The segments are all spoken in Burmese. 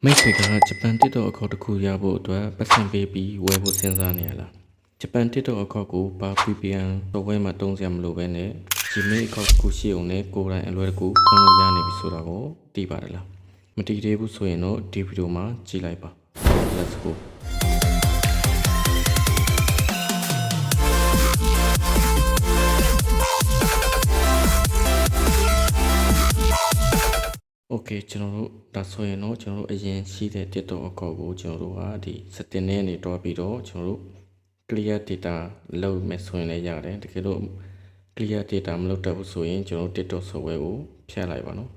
မိတ်ဆွေကဂျပန်တစ်တော့အကောက်တစ်ခုရဖို့အတွက်ပတ်စံပေးပြီးဝယ်ဖို့စဉ်းစားနေရလားဂျပန်တစ်တော့အကောက်ကိုဘာ VPN တော့ဝဲမှာတုံးစရာမလိုပဲနဲ့ Gmail အကောက်တစ်ခုရှိအောင်နဲ့ကိုယ်တိုင်အလွယ်တကူဖွင့်လို့ရနေပြီဆိုတာကိုသိပါတယ်လားမသိသေးဘူးဆိုရင်တော့ဒီဗီဒီယိုမှာကြည့်လိုက်ပါ Let's go Okay ကျွန်တော်တို့ဒါဆိုရင်တော့ကျွန်တော်တို့အရင်ရှိတဲ့ TikTok အကောက်ကိုကျွန်တော်တို့ကဒီ setting နဲ့နေတွားပြီးတော့ကျွန်တော်တို့ clear data လုပ်မယ်ဆိုရင်လည်းရတယ်တကယ်လို့ clear data မလုပ်တတ်ဘူးဆိုရင်ကျွန်တော်တို့ TikTok software ကိုဖြတ်လိုက်ပါနော်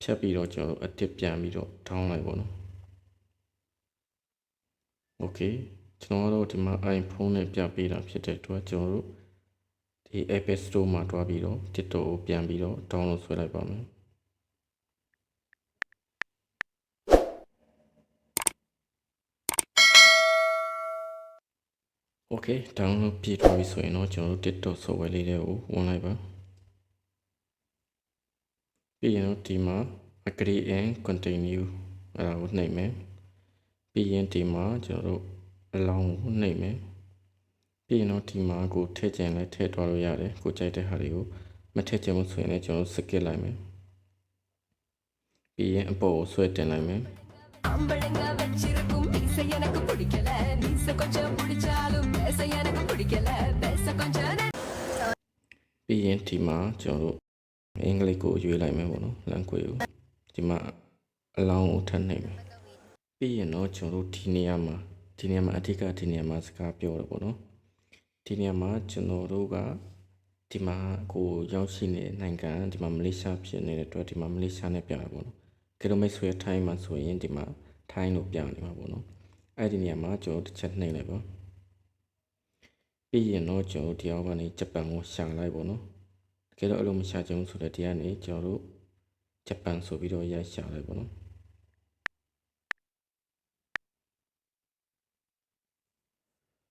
ဖြတ်ပြီးတော့ကျွန်တော်တို့ active ပြန်ပြီးတော့ down လိုက်ပါနော် Okay ကျွန်တော်တို့ဒီမှာ iPhone နဲ့ပြပေးတာဖြစ်တဲ့အတွက်ကျွန်တော်တို့ဒီ Apple Store မှာတွားပြီးတော့ TikTok ကိုပြန်ပြီးတော့ download ဆွဲလိုက်ပါမယ်โอเค download ပြည့်သွားပြီဆိုရင်တော့ကျွန်တော်တို့ TikTok software လေးတွေကိုဝင်လိုက်ပါပြီးရင်တော့ဒီမှာ agree and continue အဲ့ဒါကိုနှိပ်မယ်ပြီးရင်ဒီမှာကျွန်တော်တို့ allow ကိုနှိပ်မယ်ပြီးရင်တော့ဒီမှာကိုထည့်ချင်လဲထည့်သွားလို့ရတယ်ကိုကြိုက်တဲ့ဟာတွေကိုမထည့်ချင်ဘူးဆိုရင်လည်းကျွန်တော်တို့ skip လိုက်မယ်ပြီးရင်အပေါ်ကိုဆွဲတင်လိုက်မယ်அம்பளங்க வச்சிருக்கும் மீச எனக்கு பிடிக்கல மீச கொஞ்சம் பிடிச்சாலும் பேச எனக்கு பிடிக்கல பேச கொஞ்சம் ပြီးရင်ဒီမှာကျွန်တော်တို့အင်္ဂလိပ်ကိုရွေးလိုက်မယ်ပေါ့နော် language ကိုဒီမှာ allow ကိုထပ်နှိပ်မယ်ပြီးရင်တော့ကျွန်တော်တို့ဒီနေရာမှာအဓိကဒီနေရာမှာစကားပြောရပေါ့နော်ဒီနေရာမှာကျွန်တော်တို့ကဒီမှာကိုရောက်ရှိနေတဲ့နိုင်ငံဒီမှာမလေးရှားဖြစ်နေတဲ့အတွက်ဒီမှာမလေးရှားနဲ့ပြရပေါ့နော်ကီလိုမီတာဆိုရထိုင်းမှာဆိုရင်ဒီမှာထိုင်းလို့ပြနေမှာပေါ့နော်အဲ့ဒီနေရာမှာကျွန်တော်တစ်ချက်နှိပ်လိုက်ပါပြီးရင်တော့ကျွန်တော်ဒီအောက်ကနေဂျပန်ကိုရှာလိုက်ပေါ့နော်တကယ်တော့အဲ့လိုမရှာချင်ဘူးဆိုတော့ဒီကနေကျွန်တော်တို့ဂျပန်ဆိုပြီးတော့ရိုက်ရှာလိုက်ပေါ့နော်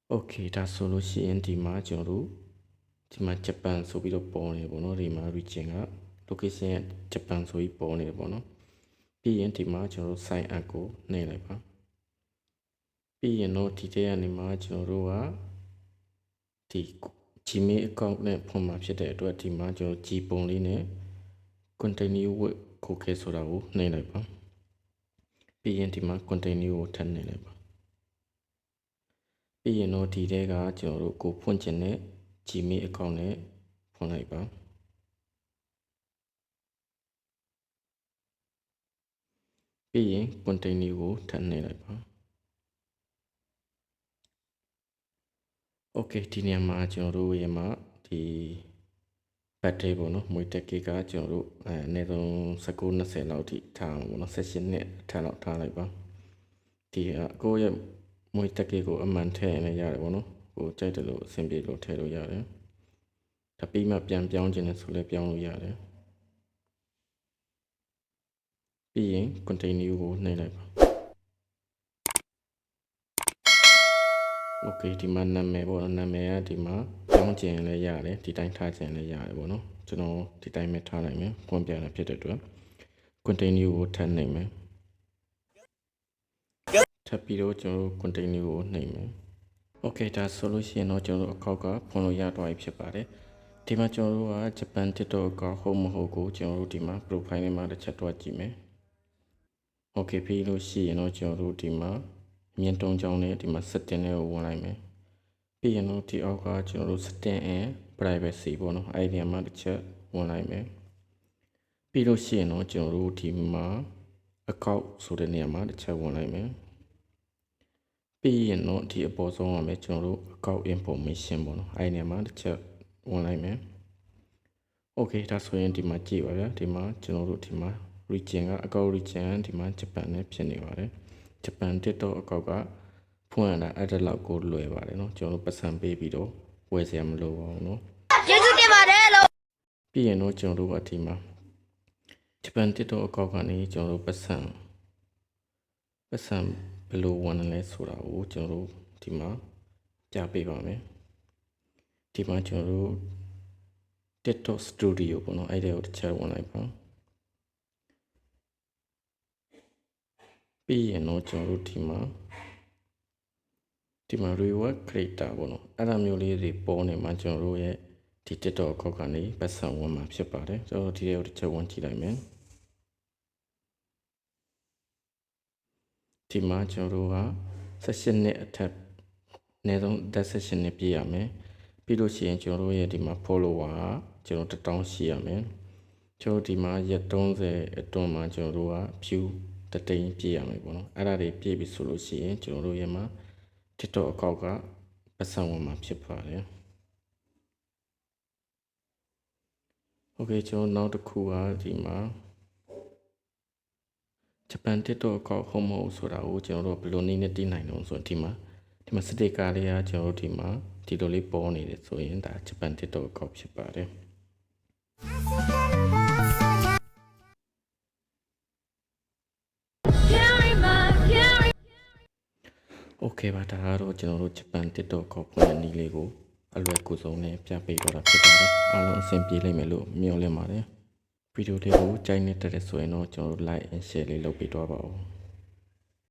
โอเคဒါဆိုလို့ရှိရင်ဒီမှာကျွန်တော်တို့ဒီမှာဂျပန်ဆိုပြီးတော့ပေါ်နေပေါ့နော်ဒီမှာ region က location ကဂျပန်ဆိုပြီးပေါ်နေတယ်ပေါ့နော်ပြီးရင်ဒီမှာကျွန်တော်တို့ sign up ကိုနှိပ်လိုက်ပါပြီးရင်တော့ဒီထဲကနေမှာကျွန်တော်တို့ကဒီ Gmail account နဲ့ဖွင့်မှာဖြစ်တဲ့အတွက်ဒီမှာကျွန်တော် G ပုံလေးနဲ့ continue with ကိုခဲဆိုတာကိုနှိပ်လိုက်ပါပြီးရင်ဒီမှာ continue ကိုထပ်နှိပ်လိုက်ပါပြီးရင်တော့ဒီထဲကကျွန်တော်တို့ကိုဖွင့်ချင်တဲ့ Gmail account နဲ့ဖွင့်လိုက်ပါပြီးရင် continue ကိုထပ်နှိပ်လိုက်ပါ Okay ဒီနေရာမှာကျွန်တော်တို့ရဲ့မှာဒီ battery ပေါ့နော်မွေးတက်ကေကကျွန်တော်တို့အနည်းဆုံး19-20လောက်ထိထားအောင်ပေါ့နော်16နှစ်ထပ်လောက်ထားလိုက်ပါဒီကိုရဲ့မွေးတက်ကေကိုအမှန်ထည့်ရင်လည်းရတယ်ပေါ့နော်ကိုကြိုက်တယ်လို့အဆင်ပြေလို့ထည့်လို့ရတယ်ဒါပြီးမှပြန်ပြောင်းခြင်းနဲ့ဆိုလည်းပြောင်းလို့ရတယ်ပြီးရင် continue ကိုနှိပ်လိုက်ပါ Okay ဒီမှာနာမည်ပေါ့နော်နာမည်ကဒီမှာပြောင်းခြင်းလည်းရတယ်ဒီတိုင်းထားခြင်းလည်းရတယ်ပေါ့နော်ကျွန်တော်ဒီတိုင်းပဲထားလိုက်မယ်ဖွင့်ပြတာဖြစ်တဲ့အတွက် continue ကိုထပ်နှိပ်မယ်ထပ်ပြီးတော့ကျွန်တော် continue ကိုနှိပ်မယ် Okay ဒါဆိုလို့ရှိရင်တော့ကျွန်တော်အကောက်ကဖွင့်လို့ရတော့ပြီဖြစ်ပါတယ်ဒီမှာကျွန်တော်တို့ကဂျပန် TikTok အကောက်ဟုတ်မဟုတ်ကိုကျွန်တော်တို့ဒီမှာ profile နဲ့မှာတစ်ချက်တွက်ကြည့်မယ် Okay ပြီးလို့ရှိရင်တော့ကျွန်တော်တို့ဒီမှာမြင့်တုံးကြောင်းနဲ့ဒီမှာ setting တွေကိုဝင်လိုက်မယ်ပြီးရင်တော့ဒီအောက်ကကျွန်တော်တို့ setting and privacy ပေါ့နော်အဲ့ဒီနေရာမှာတစ်ချက်ဝင်လိုက်မယ်ပြီးလို့ရှိရင်တော့ကျွန်တော်တို့ဒီမှာ account ဆိုတဲ့နေရာမှာတစ်ချက်ဝင်လိုက်မယ်ပြီးရင်တော့ဒီအပေါ်ဆုံးကပဲကျွန်တော်တို့ account information ပေါ့နော်အဲ့ဒီနေရာမှာတစ်ချက်ဝင်လိုက်မယ် Okay ဒါဆိုရင်ဒီမှာကြည့်ပါဗျာဒီမှာကျွန်တော်တို့ဒီမှာ region က account region ဒီမှာဂျပန်နဲ့ဖြစ်နေပါတယ်ဂျပန် TikTok အကောက်ကဖွင့်ရတာအဲ့ဒါလောက်ကိုလွယ်ပါတယ်เนาะကျွန်တော်တို့ပတ်စံပေးပြီးတော့ဝယ်စရာမလိုပါဘူးเนาะကျေးဇူးတင်ပါတယ်လို့ပြီးရင်တော့ကျွန်တော်တို့ကဒီမှာဂျပန် TikTok အကောက်ကနေကျွန်တော်တို့ပတ်စံဘယ်လိုဝင်လဲဆိုတာကိုကျွန်တော်တို့ဒီမှာကြားပေးပါမယ်ဒီမှာကျွန်တော်တို့ TikTok Studio ပေါ့เนาะအဲ့ဒါကိုတစ်ချက်ဝင်လိုက်ပါ ပြီးရင်တော့ကျွန်တော်တို့ဒီမှာreward creator ပေါ့နော်အဲ့ဒါမျိုးလေးတွေပေါ်နေမှာကျွန်တော်တို့ရဲ့ဒီ TikTok account ကနေပတ်စံဝင်မှာဖြစ်ပါတယ်ကျွန်တော်ဒီလေးကိုတစ်ချက်ဝင်ကြည့်လိုက်မယ်ဒီမှာကျွန်တော်တို့က16နှစ်အထက်အနည်းဆုံး16နှစ်ပြည့်ရမယ်ပြီးလို့ရှိရင်ကျွန်တော်တို့ရဲ့ဒီမှာ follower ကကျွန်တော်1000ရှိရမယ်ကျွန်တော်ဒီမှာရက်30အတွင်းမှာကျွန်တော်တို့က view တသိန်းပြည့်ရမယ်ပေါ့နော်အဲ့ဒါတွေပြည့်ပြီဆိုလို့ရှိရင်ကျွန်တော်တို့ရဲ့မှာ TikTok account ကပတ်စံဝင်မှာဖြစ်ပါတယ်โอเคကျွန်တော်နောက်တစ်ခုကဒီမှာဂျပန် TikTok account ဟုတ်မဟုတ်ဆိုတာကိုကျွန်တော်တို့ဘယ်လိုနည်းနဲ့သိနိုင်လို့ဆိုရင်ဒီမှာစတစ်ကာလေးကကျွန်တော်တို့ဒီမှာဒီလိုလေးပေါ်နေတယ်ဆိုရင်ဒါဂျပန် TikTok account ဖြစ်ပါတယ်โอเคပါဒါကတော့ကျွန်တော်တို့ဂျပန် TikTok account ဖွင့်တဲ့နည်းလေးကိုအလွယ်ကူဆုံးနဲ့ပြပေးတော့တာဖြစ်ပါတယ်အားလုံးအဆင်ပြေလိမ့်မယ်လို့မျှော်လင့်ပါတယ်ဗီဒီယိုလေးကိုကြိုက်နေတဲ့ဆိုရင်တော့ကျွန်တော်တို့ like and share လေးလုပ်ပေးတော့ပါဦး